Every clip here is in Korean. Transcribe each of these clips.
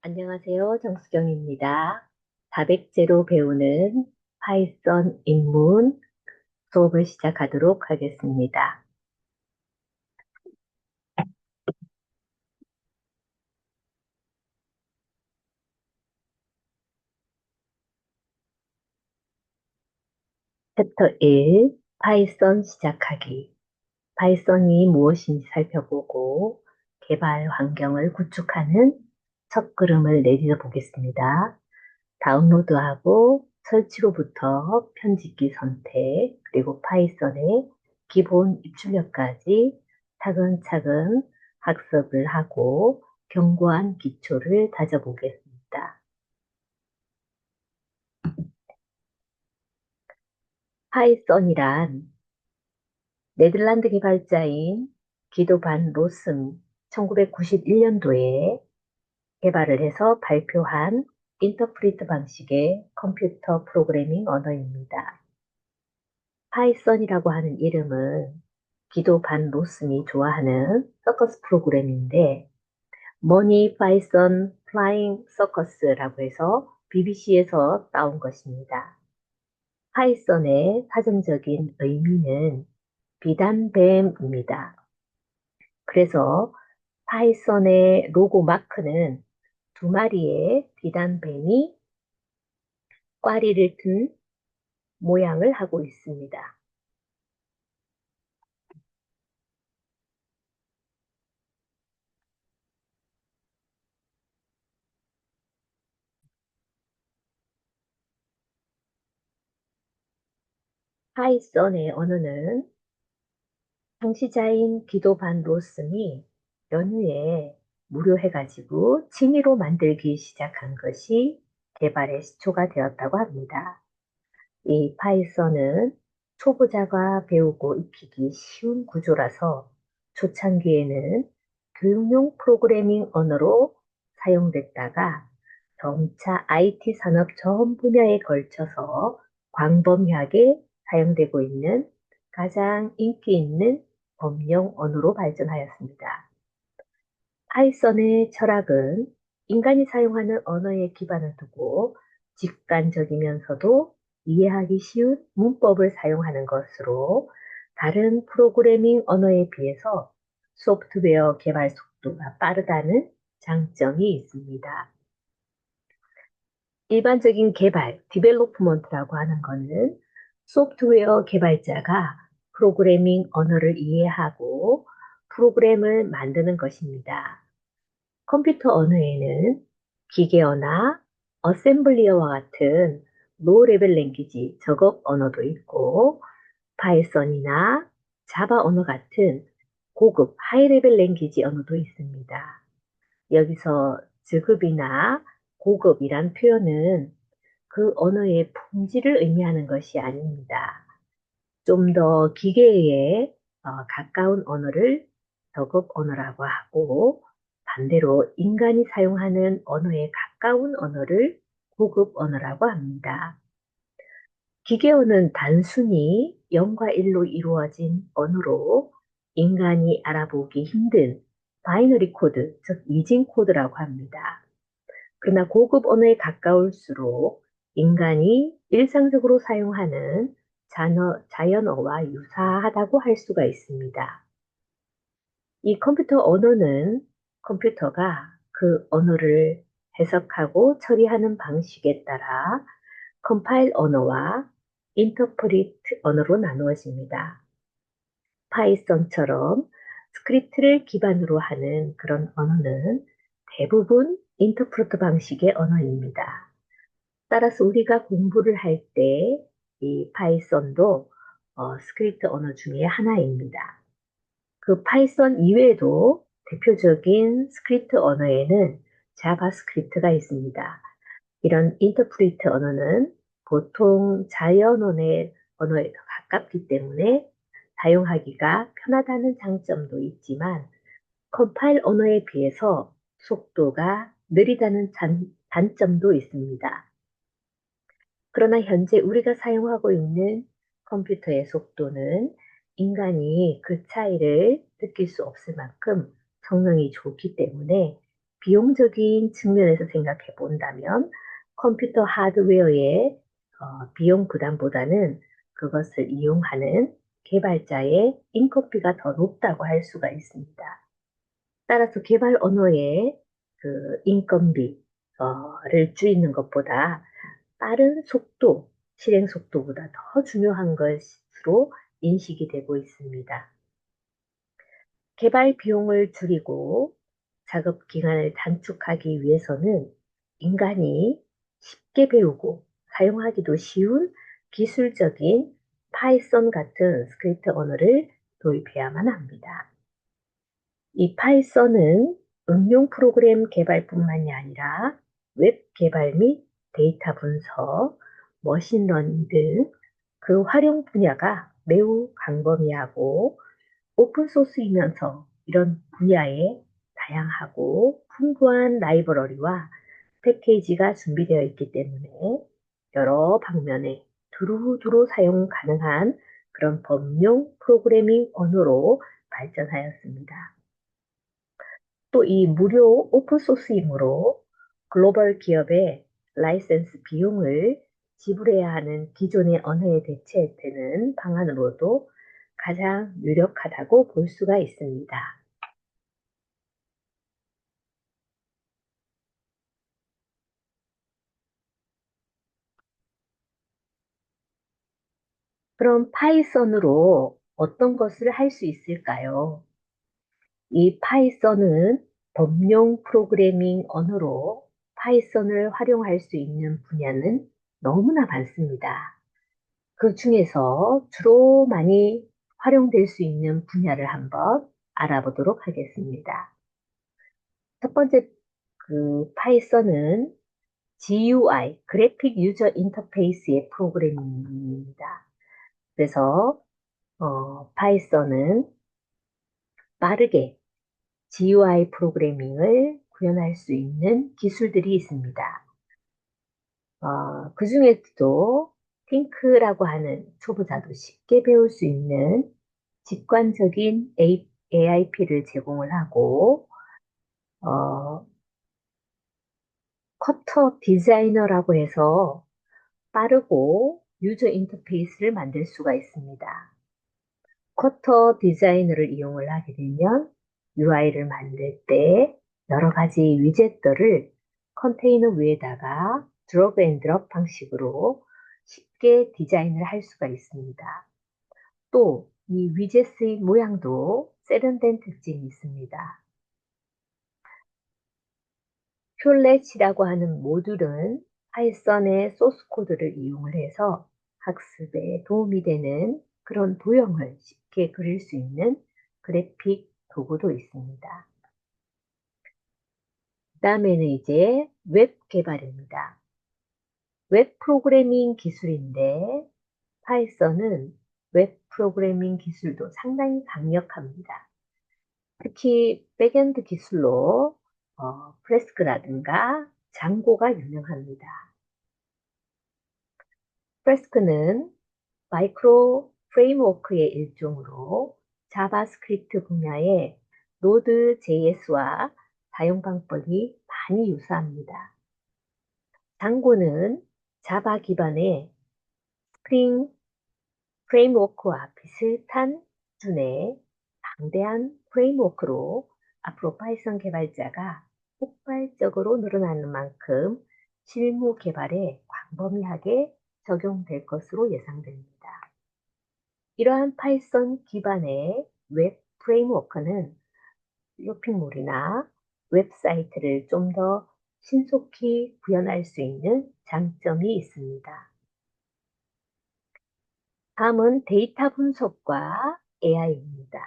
안녕하세요. 정수경입니다. 다백제로 배우는 파이썬 입문 수업을 시작하도록 하겠습니다. 챕터 1, 파이썬 시작하기. 파이썬이 무엇인지 살펴보고 개발 환경을 구축하는 첫 걸음을 내디뎌 보겠습니다. 다운로드하고 설치로부터 편집기 선택, 그리고 파이썬의 기본 입출력까지 차근차근 학습을 하고 견고한 기초를 다져보겠습니다. 파이썬이란 네덜란드 개발자인 기도 반 로슴 1991년도에 개발을 해서 발표한 인터프리트 방식의 컴퓨터 프로그래밍 언어입니다. 파이썬이라고 하는 이름은 기도 반 로슨이 좋아하는 서커스 프로그램인데 머니 파이썬 플라잉 서커스라고 해서 BBC에서 따온 것입니다. 파이썬의 사전적인 의미는 비단뱀입니다. 그래서 파이썬의 로고 마크는 두 마리의 비단뱀이 꽈리를 든 모양을 하고 있습니다. 파이썬의 언어는 창시자인 기도 반 로슨이 연후에 무료해가지고 취미로 만들기 시작한 것이 개발의 시초가 되었다고 합니다. 이 파이썬은 초보자가 배우고 익히기 쉬운 구조라서 초창기에는 교육용 프로그래밍 언어로 사용됐다가 점차 IT 산업 전 분야에 걸쳐서 광범위하게 사용되고 있는 가장 인기 있는 범용 언어로 발전하였습니다. 파이썬의 철학은 인간이 사용하는 언어에 기반을 두고 직관적이면서도 이해하기 쉬운 문법을 사용하는 것으로 다른 프로그래밍 언어에 비해서 소프트웨어 개발 속도가 빠르다는 장점이 있습니다. 일반적인 개발, 디벨로프먼트라고 하는 것은 소프트웨어 개발자가 프로그래밍 언어를 이해하고 프로그램을 만드는 것입니다. 컴퓨터 언어에는 기계어나 어셈블리어와 같은 로우 레벨 랭귀지 작업 언어도 있고 파이썬이나 자바 언어 같은 고급 하이 레벨 랭귀지 언어도 있습니다. 여기서 저급이나 고급이란 표현은 그 언어의 품질을 의미하는 것이 아닙니다. 좀 더 기계에 가까운 언어를 저급 언어라고 하고 반대로 인간이 사용하는 언어에 가까운 언어를 고급 언어라고 합니다. 기계어는 단순히 0과 1로 이루어진 언어로 인간이 알아보기 힘든 바이너리 코드, 즉 이진 코드라고 합니다. 그러나 고급 언어에 가까울수록 인간이 일상적으로 사용하는 자연어와 유사하다고 할 수가 있습니다. 이 컴퓨터 언어는 컴퓨터가 그 언어를 해석하고 처리하는 방식에 따라 컴파일 언어와 인터프리트 언어로 나누어집니다. 파이썬처럼 스크립트를 기반으로 하는 그런 언어는 대부분 인터프리트 방식의 언어입니다. 따라서 우리가 공부를 할 때 이 파이썬도 스크립트 언어 중에 하나입니다. 그 파이썬 이외에도 대표적인 스크립트 언어에는 자바스크립트가 있습니다. 이런 인터프리트 언어는 보통 자연언어의 언어에 더 가깝기 때문에 사용하기가 편하다는 장점도 있지만 컴파일 언어에 비해서 속도가 느리다는 단점도 있습니다. 그러나 현재 우리가 사용하고 있는 컴퓨터의 속도는 인간이 그 차이를 느낄 수 없을 만큼 성능이 좋기 때문에 비용적인 측면에서 생각해 본다면 컴퓨터 하드웨어의 비용 부담보다는 그것을 이용하는 개발자의 인건비가 더 높다고 할 수가 있습니다. 따라서 개발 언어의 그 인건비를 줄이는 것보다 빠른 속도, 실행 속도보다 더 중요한 것으로 인식이 되고 있습니다. 개발 비용을 줄이고 작업 기간을 단축하기 위해서는 인간이 쉽게 배우고 사용하기도 쉬운 기술적인 파이썬 같은 스크립트 언어를 도입해야만 합니다. 이 파이썬은 응용 프로그램 개발뿐만이 아니라 웹 개발 및 데이터 분석, 머신러닝 등 그 활용 분야가 매우 광범위하고 오픈소스이면서 이런 분야에 다양하고 풍부한 라이브러리와 패키지가 준비되어 있기 때문에 여러 방면에 두루두루 사용 가능한 그런 범용 프로그래밍 언어로 발전하였습니다. 또 이 무료 오픈소스이므로 글로벌 기업의 라이센스 비용을 지불해야 하는 기존의 언어에 대체되는 방안으로도 가장 유력하다고 볼 수가 있습니다. 그럼 파이썬으로 어떤 것을 할 수 있을까요? 이 파이썬은 범용 프로그래밍 언어로 파이썬을 활용할 수 있는 분야는 너무나 많습니다. 그 중에서 주로 많이 활용될 수 있는 분야를 한번 알아보도록 하겠습니다. 첫 번째 파이썬은 GUI, 그래픽 유저 인터페이스의 프로그래밍입니다. 그래서 파이썬은 빠르게 GUI 프로그래밍을 구현할 수 있는 기술들이 있습니다. 그 중에서도 핑크라고 하는 초보자도 쉽게 배울 수 있는 직관적인 AIP를 제공을 하고, 어, 커터 디자이너라고 해서 빠르고 유저 인터페이스를 만들 수가 있습니다. 커터 디자이너를 이용을 하게 되면 UI를 만들 때 여러 가지 위젯들을 컨테이너 위에다가 드래그 앤 드롭 방식으로 쉽게 디자인을 할 수가 있습니다. 또 이 위젯의 모양도 세련된 특징이 있습니다. 폴렛이라고 하는 모듈은 파이썬의 소스 코드를 이용을 해서 학습에 도움이 되는 그런 도형을 쉽게 그릴 수 있는 그래픽 도구도 있습니다. 그 다음에는 이제 웹 개발입니다. 웹 프로그래밍 기술인데 파이썬은 웹 프로그래밍 기술도 상당히 강력합니다. 특히 백엔드 기술로 프레스크라든가 장고가 유명합니다. 프레스크는 마이크로 프레임워크의 일종으로 자바스크립트 분야의 노드.js와 사용 방법이 많이 유사합니다. 장고는 자바 기반의 스프링 프레임워크와 비슷한 수준의 방대한 프레임워크로 앞으로 파이썬 개발자가 폭발적으로 늘어나는 만큼 실무 개발에 광범위하게 적용될 것으로 예상됩니다. 이러한 파이썬 기반의 웹 프레임워크는 쇼핑몰이나 웹사이트를 좀 더 신속히 구현할 수 있는 장점이 있습니다. 다음은 데이터 분석과 AI입니다.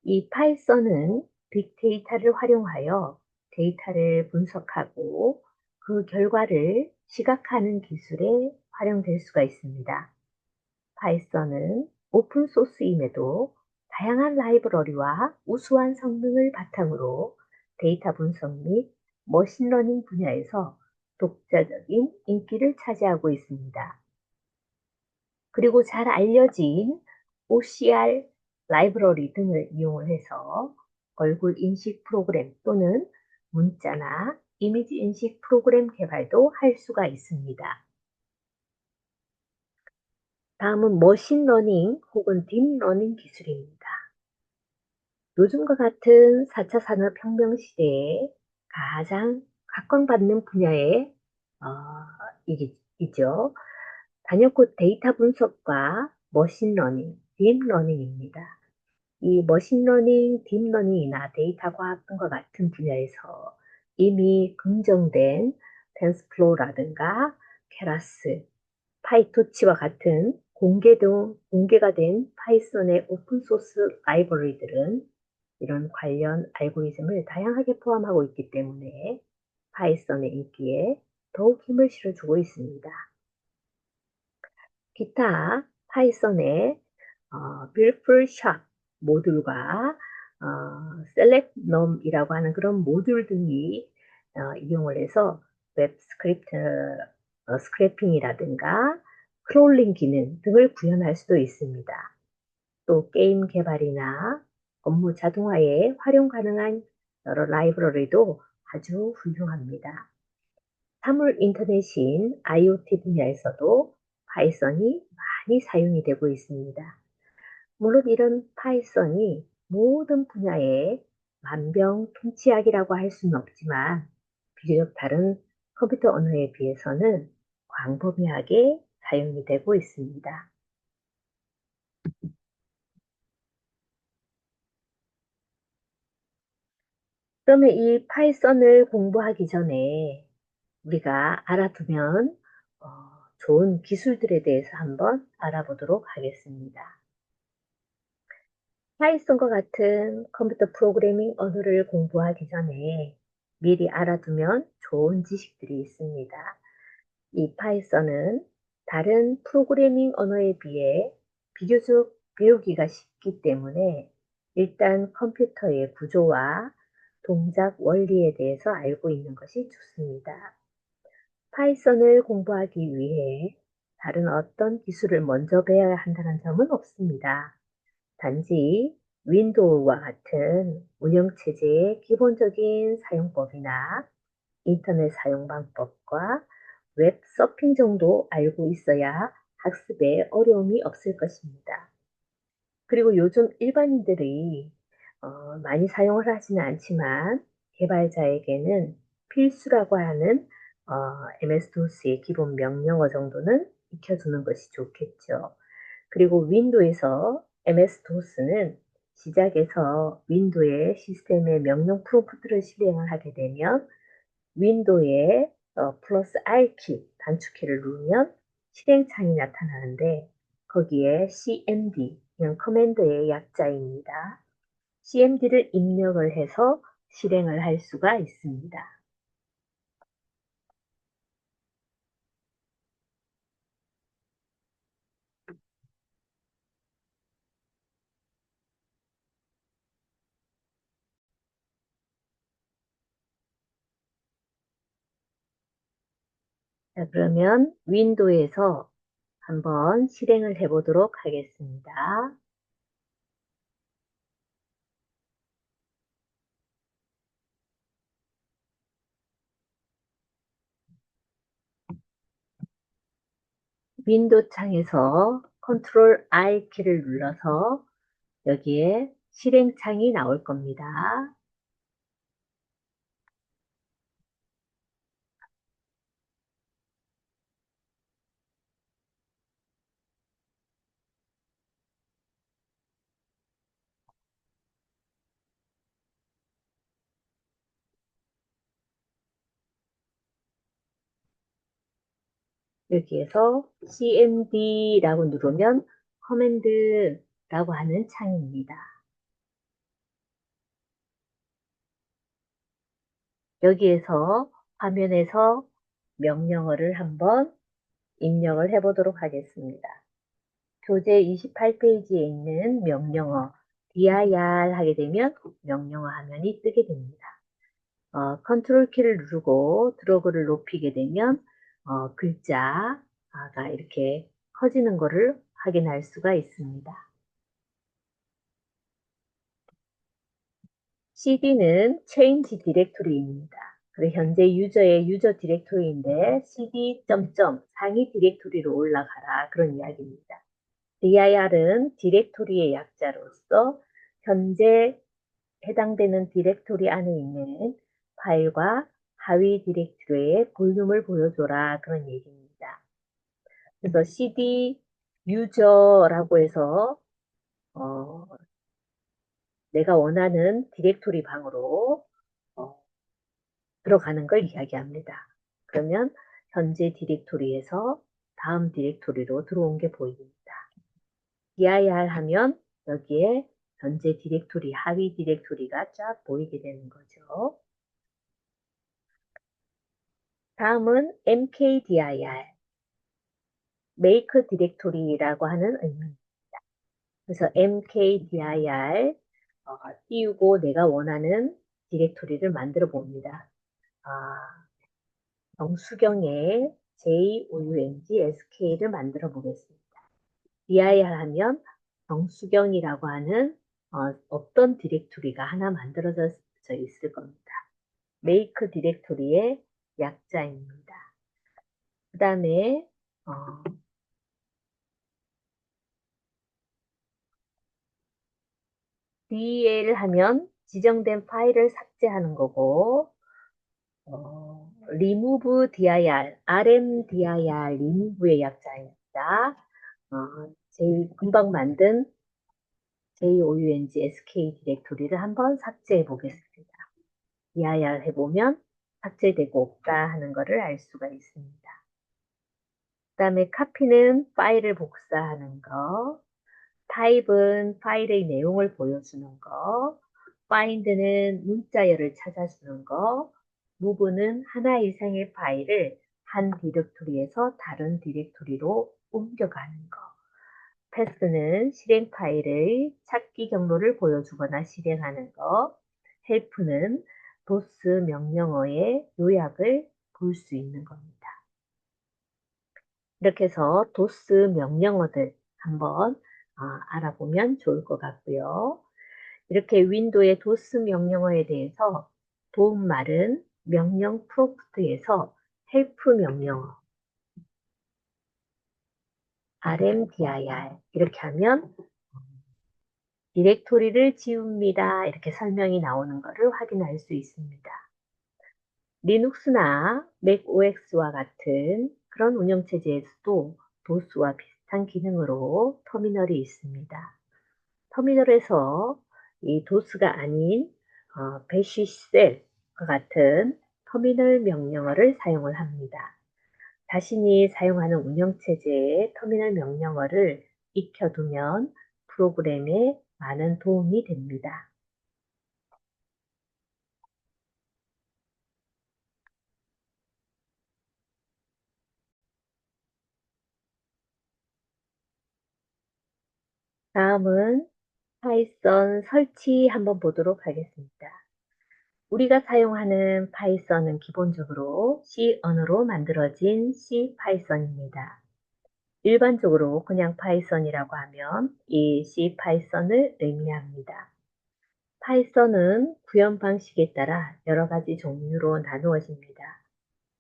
이 파이썬은 빅데이터를 활용하여 데이터를 분석하고 그 결과를 시각화하는 기술에 활용될 수가 있습니다. 파이썬은 오픈소스임에도 다양한 라이브러리와 우수한 성능을 바탕으로 데이터 분석 및 머신러닝 분야에서 독자적인 인기를 차지하고 있습니다. 그리고 잘 알려진 OCR 라이브러리 등을 이용을 해서 얼굴 인식 프로그램 또는 문자나 이미지 인식 프로그램 개발도 할 수가 있습니다. 다음은 머신러닝 혹은 딥러닝 기술입니다. 요즘과 같은 4차 산업혁명 시대에 가장 각광받는 분야의 어, 이죠. 단연코 데이터 분석과 머신러닝, 딥러닝입니다. 이 머신러닝, 딥러닝이나 데이터 과학 등과 같은 분야에서 이미 긍정된 텐스플로우라든가 케라스, 파이토치와 같은 공개가 된 파이썬의 오픈소스 라이브러리들은 이런 관련 알고리즘을 다양하게 포함하고 있기 때문에 파이썬의 인기에 더욱 힘을 실어주고 있습니다. 기타 파이썬의 beautiful shop 모듈과 select num이라고 하는 그런 모듈 등이 이용을 해서 웹 스크래핑이라든가 크롤링 기능 등을 구현할 수도 있습니다. 또 게임 개발이나 업무 자동화에 활용 가능한 여러 라이브러리도 아주 훌륭합니다. 사물 인터넷인 IoT 분야에서도 파이썬이 많이 사용이 되고 있습니다. 물론 이런 파이썬이 모든 분야에 만병통치약이라고 할 수는 없지만 비교적 다른 컴퓨터 언어에 비해서는 광범위하게 사용이 되고 있습니다. 그러면 이 파이썬을 공부하기 전에 우리가 알아두면 어, 좋은 기술들에 대해서 한번 알아보도록 하겠습니다. 파이썬과 같은 컴퓨터 프로그래밍 언어를 공부하기 전에 미리 알아두면 좋은 지식들이 있습니다. 이 파이썬은 다른 프로그래밍 언어에 비해 비교적 배우기가 쉽기 때문에 일단 컴퓨터의 구조와 동작 원리에 대해서 알고 있는 것이 좋습니다. 파이썬을 공부하기 위해 다른 어떤 기술을 먼저 배워야 한다는 점은 없습니다. 단지 윈도우와 같은 운영체제의 기본적인 사용법이나 인터넷 사용 방법과 웹 서핑 정도 알고 있어야 학습에 어려움이 없을 것입니다. 그리고 요즘 일반인들이 많이 사용을 하지는 않지만 개발자에게는 필수라고 하는 MS-DOS의 기본 명령어 정도는 익혀두는 것이 좋겠죠. 그리고 윈도우에서 MS-DOS는 시작에서 윈도우의 시스템의 명령 프롬프트를 실행을 하게 되면 윈도우에 플러스 R키, 단축키를 누르면 실행창이 나타나는데 거기에 CMD, 그냥 커맨드의 약자입니다. CMD를 입력을 해서 실행을 할 수가 있습니다. 자, 그러면 윈도우에서 한번 실행을 해보도록 하겠습니다. 윈도우 창에서 컨트롤 I 키를 눌러서 여기에 실행창이 나올 겁니다. 여기에서 CMD라고 누르면 커맨드라고 하는 창입니다. 여기에서 화면에서 명령어를 한번 입력을 해보도록 하겠습니다. 교재 28페이지에 있는 명령어 dir 하게 되면 명령어 화면이 뜨게 됩니다. 컨트롤 키를 누르고 드래그를 높이게 되면 글자가 이렇게 커지는 것을 확인할 수가 있습니다. cd는 change 디렉토리입니다. 그리고 현재 유저의 유저 디렉토리인데 cd 점점 상위 디렉토리로 올라가라 그런 이야기입니다. dir은 디렉토리의 약자로서 현재 해당되는 디렉토리 안에 있는 파일과 하위 디렉토리의 볼륨을 보여줘라 그런 얘기입니다. 그래서 cd 유저라고 해서 내가 원하는 디렉토리 방으로 들어가는 걸 이야기합니다. 그러면 현재 디렉토리에서 다음 디렉토리로 들어온 게 보입니다. dir 하면 여기에 현재 디렉토리, 하위 디렉토리가 쫙 보이게 되는 거죠. 다음은 mkdir, make 디렉토리라고 하는 의미입니다. 그래서 mkdir 띄우고 내가 원하는 디렉토리를 만들어 봅니다. 정수경의 joungsk를 만들어 보겠습니다. dir 하면 정수경이라고 하는 어떤 디렉토리가 하나 만들어져 있을 겁니다. make 디렉토리의 약자입니다. 그 다음에 del 하면 지정된 파일을 삭제하는 거고 remove dir, rmdir remove의 약자입니다. 제일 금방 만든 joungsk 디렉토리를 한번 삭제해 보겠습니다. dir 해보면 삭제되고 없다 하는 것을 알 수가 있습니다. 그 다음에 copy는 파일을 복사하는 거, type은 파일의 내용을 보여주는 거, find는 문자열을 찾아주는 거, move는 하나 이상의 파일을 한 디렉토리에서 다른 디렉토리로 옮겨가는 거, pass는 실행 파일의 찾기 경로를 보여주거나 실행하는 거, help는 도스 명령어의 요약을 볼 수 있는 겁니다. 이렇게 해서 도스 명령어들 한번 알아보면 좋을 것 같고요. 이렇게 윈도우의 도스 명령어에 대해서 도움말은 명령 프롬프트에서 help 명령어 rmdir 이렇게 하면 디렉토리를 지웁니다. 이렇게 설명이 나오는 것을 확인할 수 있습니다. 리눅스나 맥OS와 같은 그런 운영체제에서도 도스와 비슷한 기능으로 터미널이 있습니다. 터미널에서 이 도스가 아닌 배시셀과 같은 터미널 명령어를 사용을 합니다. 자신이 사용하는 운영체제의 터미널 명령어를 익혀두면 프로그램에 많은 도움이 됩니다. 다음은 파이썬 설치 한번 보도록 하겠습니다. 우리가 사용하는 파이썬은 기본적으로 C 언어로 만들어진 C 파이썬입니다. 일반적으로 그냥 파이썬이라고 하면 이 C 파이썬을 의미합니다. 파이썬은 구현 방식에 따라 여러 가지 종류로 나누어집니다.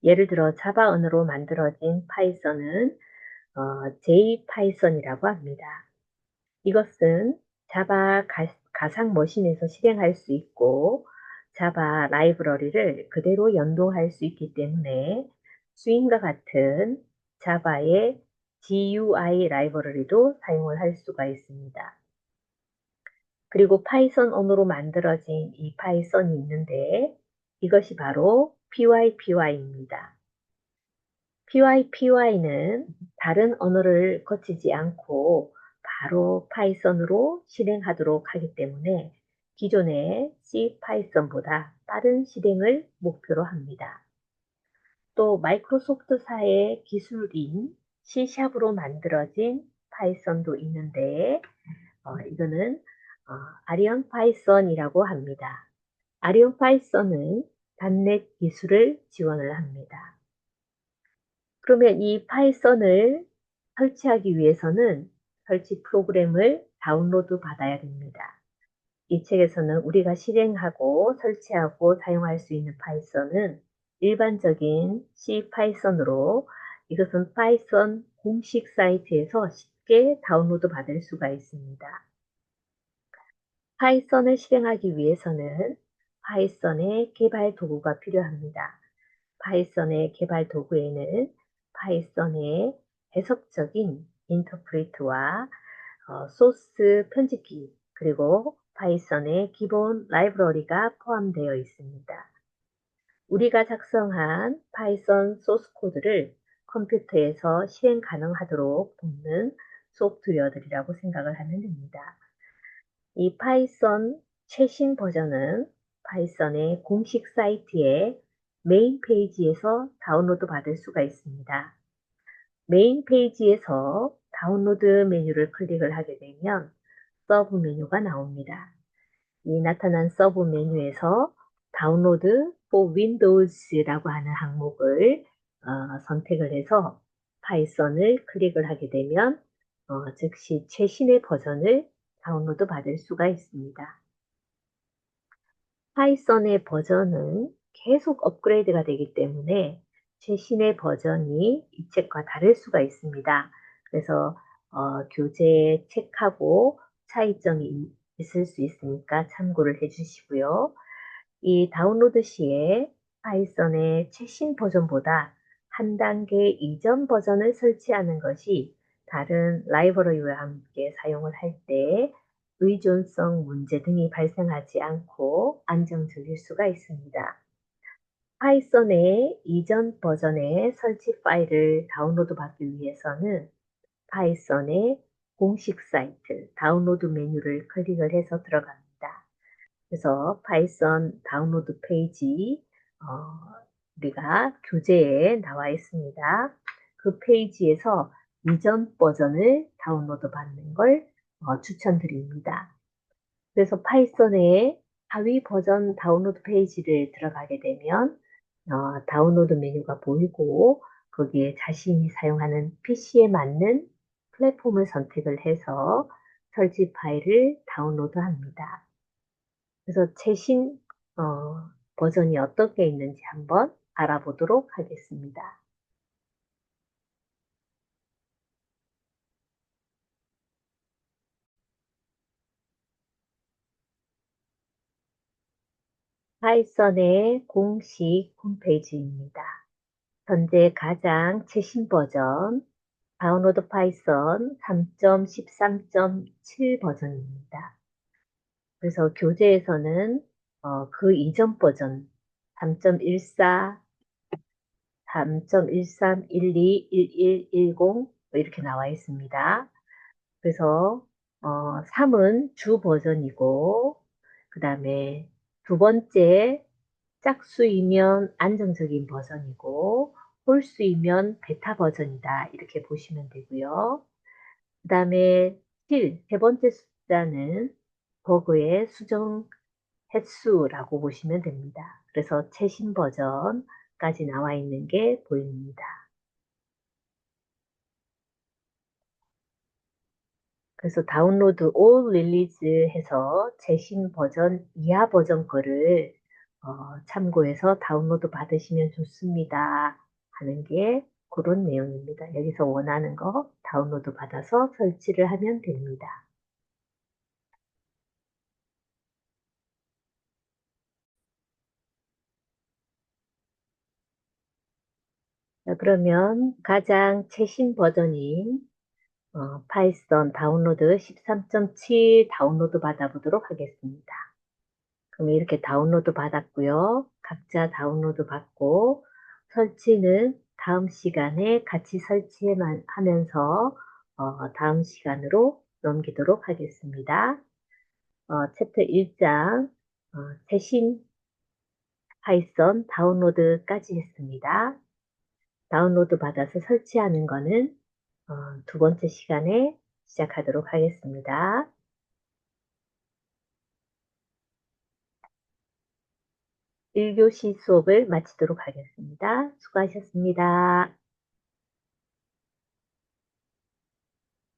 예를 들어 자바 언어로 만들어진 파이썬은 J 파이썬이라고 합니다. 이것은 자바 가상 머신에서 실행할 수 있고 자바 라이브러리를 그대로 연동할 수 있기 때문에 스윙과 같은 자바의 GUI 라이브러리도 사용을 할 수가 있습니다. 그리고 파이썬 언어로 만들어진 이 파이썬이 있는데 이것이 바로 pypy입니다. pypy는 다른 언어를 거치지 않고 바로 파이썬으로 실행하도록 하기 때문에 기존의 C 파이썬보다 빠른 실행을 목표로 합니다. 또 마이크로소프트사의 기술인 C샵으로 만들어진 파이썬도 있는데 이거는 아리언 파이썬이라고 합니다. 아리언 파이썬은 단넷 기술을 지원을 합니다. 그러면 이 파이썬을 설치하기 위해서는 설치 프로그램을 다운로드 받아야 됩니다. 이 책에서는 우리가 실행하고 설치하고 사용할 수 있는 파이썬은 일반적인 C 파이썬으로 이것은 파이썬 공식 사이트에서 쉽게 다운로드 받을 수가 있습니다. 파이썬을 실행하기 위해서는 파이썬의 개발 도구가 필요합니다. 파이썬의 개발 도구에는 파이썬의 해석적인 인터프리트와 소스 편집기, 그리고 파이썬의 기본 라이브러리가 포함되어 있습니다. 우리가 작성한 파이썬 소스 코드를 컴퓨터에서 실행 가능하도록 돕는 소프트웨어들이라고 생각을 하면 됩니다. 이 파이썬 최신 버전은 파이썬의 공식 사이트의 메인 페이지에서 다운로드 받을 수가 있습니다. 메인 페이지에서 다운로드 메뉴를 클릭을 하게 되면 서브 메뉴가 나옵니다. 이 나타난 서브 메뉴에서 다운로드 for Windows라고 하는 항목을 선택을 해서 파이썬을 클릭을 하게 되면 즉시 최신의 버전을 다운로드 받을 수가 있습니다. 파이썬의 버전은 계속 업그레이드가 되기 때문에 최신의 버전이 이 책과 다를 수가 있습니다. 그래서 교재 책하고 차이점이 있을 수 있으니까 참고를 해주시고요. 이 다운로드 시에 파이썬의 최신 버전보다 한 단계 이전 버전을 설치하는 것이 다른 라이브러리와 함께 사용을 할 때 의존성 문제 등이 발생하지 않고 안정적일 수가 있습니다. 파이썬의 이전 버전의 설치 파일을 다운로드 받기 위해서는 파이썬의 공식 사이트 다운로드 메뉴를 클릭을 해서 들어갑니다. 그래서 파이썬 다운로드 페이지 우리가 교재에 나와 있습니다. 그 페이지에서 이전 버전을 다운로드 받는 걸 추천드립니다. 그래서 파이썬의 하위 버전 다운로드 페이지를 들어가게 되면 다운로드 메뉴가 보이고 거기에 자신이 사용하는 PC에 맞는 플랫폼을 선택을 해서 설치 파일을 다운로드합니다. 그래서 최신 버전이 어떻게 있는지 한번 알아보도록 하겠습니다. 파이썬의 공식 홈페이지입니다. 현재 가장 최신 버전 다운로드 파이썬 3.13.7 버전입니다. 그래서 교재에서는 그 이전 버전 3.14, 3.13, 12, 11, 10 이렇게 나와 있습니다. 그래서 3은 주 버전이고 그 다음에 두 번째 짝수이면 안정적인 버전이고 홀수이면 베타 버전이다 이렇게 보시면 되고요. 그 다음에 7, 세 번째 숫자는 버그의 수정 횟수라고 보시면 됩니다. 그래서 최신 버전까지 나와 있는 게 보입니다. 그래서 다운로드 all release 해서 최신 버전 이하 버전 거를 참고해서 다운로드 받으시면 좋습니다 하는 게 그런 내용입니다. 여기서 원하는 거 다운로드 받아서 설치를 하면 됩니다. 자, 그러면 가장 최신 버전인 파이썬 다운로드 13.7 다운로드 받아보도록 하겠습니다. 그럼 이렇게 다운로드 받았고요. 각자 다운로드 받고 설치는 다음 시간에 같이 설치하면서 다음 시간으로 넘기도록 하겠습니다. 챕터 1장 최신 파이썬 다운로드까지 했습니다. 다운로드 받아서 설치하는 거는 두 번째 시간에 시작하도록 하겠습니다. 1교시 수업을 마치도록 하겠습니다. 수고하셨습니다.